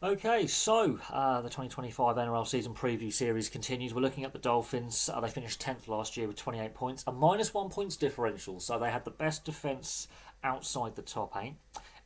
Okay, so the 2025 NRL season preview series continues. We're looking at the Dolphins. They finished 10th last year with 28 points, a -1 points differential. So they had the best defence outside the top eight,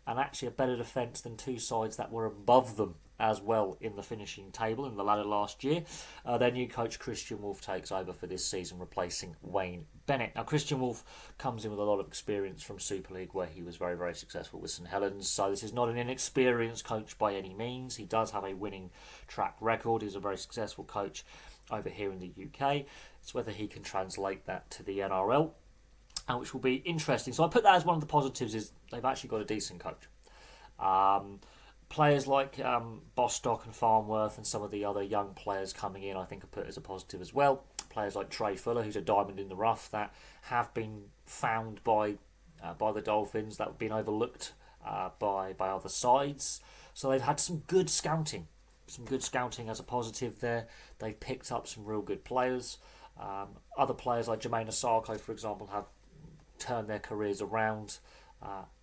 and actually a better defence than two sides that were above them as well in the finishing table in the ladder last year. Their new coach Kristian Woolf takes over for this season, replacing Wayne Bennett. Now Kristian Woolf comes in with a lot of experience from Super League, where he was very, very successful with St Helens. So this is not an inexperienced coach by any means. He does have a winning track record. He's a very successful coach over here in the UK. It's whether he can translate that to the NRL, which will be interesting. So I put that as one of the positives, is they've actually got a decent coach. Players like Bostock and Farnworth and some of the other young players coming in, I think, are put as a positive as well. Players like Trey Fuller, who's a diamond in the rough, that have been found by the Dolphins, that have been overlooked by other sides. So they've had some good scouting as a positive there. They've picked up some real good players. Other players like Jermaine Asako, for example, have turned their careers around.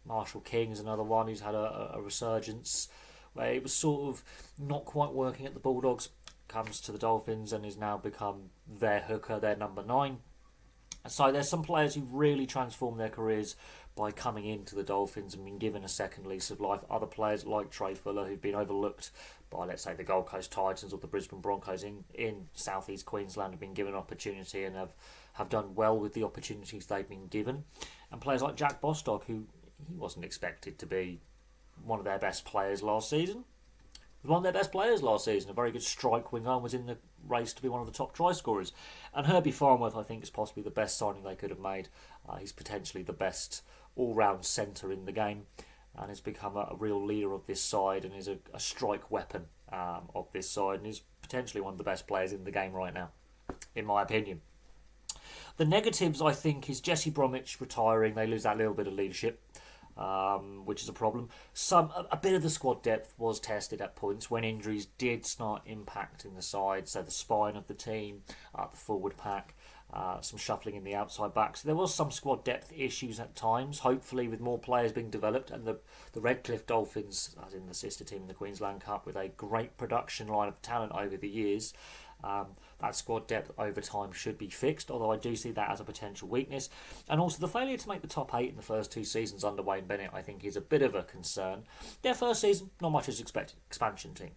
Marshall King is another one who's had a resurgence, where it was sort of not quite working at the Bulldogs, comes to the Dolphins and has now become their hooker, their number 9. And so there's some players who've really transformed their careers by coming into the Dolphins and been given a second lease of life. Other players like Trey Fuller, who've been overlooked by, let's say, the Gold Coast Titans or the Brisbane Broncos in South East Queensland, have been given opportunity and have done well with the opportunities they've been given. And players like Jack Bostock, who he wasn't expected to be one of their best players last season. He was one of their best players last season. A very good strike winger, and was in the race to be one of the top try scorers. And Herbie Farnworth, I think, is possibly the best signing they could have made. He's potentially the best all-round centre in the game, and has become a real leader of this side, and is a strike weapon of this side, and is potentially one of the best players in the game right now, in my opinion. The negatives, I think, is Jesse Bromwich retiring. They lose that little bit of leadership, which is a problem. A bit of the squad depth was tested at points when injuries did start impacting the side. So the spine of the team, the forward pack, some shuffling in the outside back. So there was some squad depth issues at times. Hopefully, with more players being developed, and the Redcliffe Dolphins, as in the sister team in the Queensland Cup, with a great production line of talent over the years. That squad depth over time should be fixed, although I do see that as a potential weakness. And also the failure to make the top 8 in the first 2 seasons under Wayne Bennett, I think, is a bit of a concern. Their first season, not much is expected. Expansion team.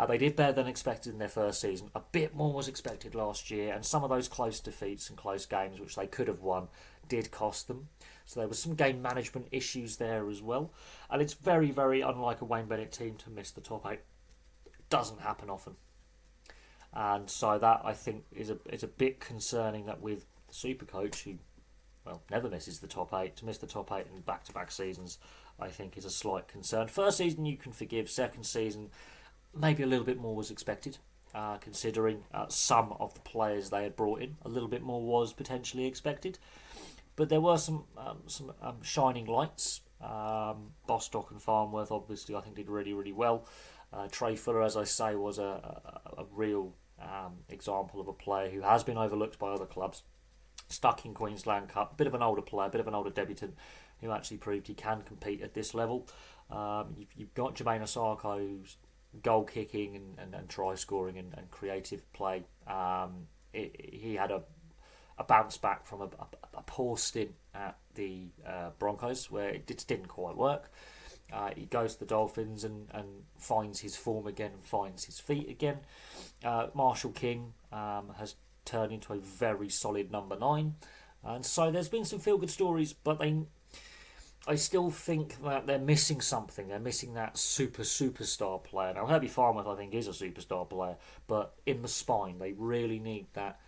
They did better than expected in their first season. A bit more was expected last year, and some of those close defeats and close games, which they could have won, did cost them. So there was some game management issues there as well. And it's very, very unlike a Wayne Bennett team to miss the top 8. It doesn't happen often. And so that, I think, is a bit concerning, that with the super coach, who never misses the top 8, to miss the top 8 in back-to-back seasons, I think is a slight concern. First season you can forgive. Second season, maybe a little bit more was expected, considering some of the players they had brought in. A little bit more was potentially expected, but there were some shining lights. Bostock and Farnworth, obviously, I think did really, really well. Trey Fuller, as I say, was a real example of a player who has been overlooked by other clubs. Stuck in Queensland Cup, bit of an older player, bit of an older debutant, who actually proved he can compete at this level. You've got Jermaine Asako's goal kicking and try scoring and creative play. He had a bounce back from a poor stint at the Broncos, where it didn't quite work. He goes to the Dolphins and finds his form again and finds his feet again. Marshall King has turned into a very solid number 9. And so there's been some feel-good stories, but I still think that they're missing something. They're missing that superstar player. Now, Herbie Farnworth, I think, is a superstar player, but in the spine, they really need that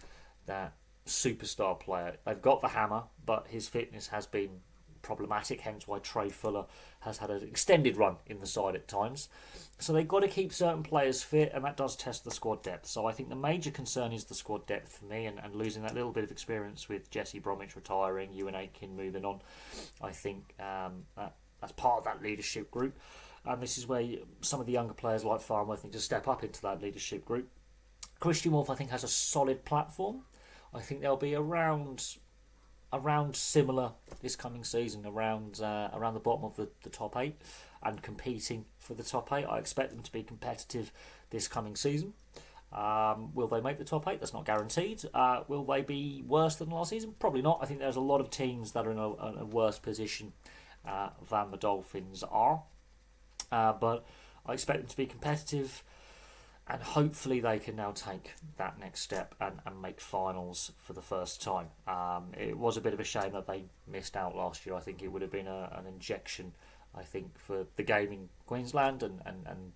superstar player. They've got the hammer, but his fitness has been problematic, hence why Trey Fuller has had an extended run in the side at times. So they've got to keep certain players fit, and that does test the squad depth. So I think the major concern is the squad depth for me, and losing that little bit of experience with Jesse Bromwich retiring, Ewan Aitken moving on. I think that's part of that leadership group, and this is where some of the younger players like Farnworth need to step up into that leadership group. Kristian Woolf, I think, has a solid platform. I think they'll be around similar this coming season, around the bottom of the top 8. and competing for the top 8. I expect them to be competitive this coming season. Will they make the top 8? That's not guaranteed. Will they be worse than last season? Probably not. I think there's a lot of teams that are in a worse position than the Dolphins are. But I expect them to be competitive, and hopefully they can now take that next step and make finals for the first time. It was a bit of a shame that they missed out last year. I think it would have been an injection, I think, for the game in Queensland and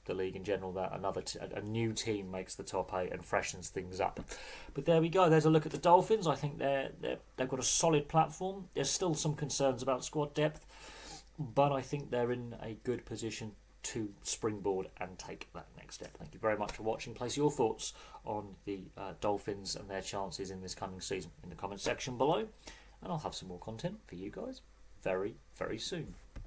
the league in general, that a new team makes the top 8 and freshens things up. But there we go. There's a look at the Dolphins. I think they've got a solid platform. There's still some concerns about squad depth, but I think they're in a good position to springboard and take that next step. Thank you very much for watching. Place your thoughts on the Dolphins and their chances in this coming season in the comment section below, and I'll have some more content for you guys very, very soon.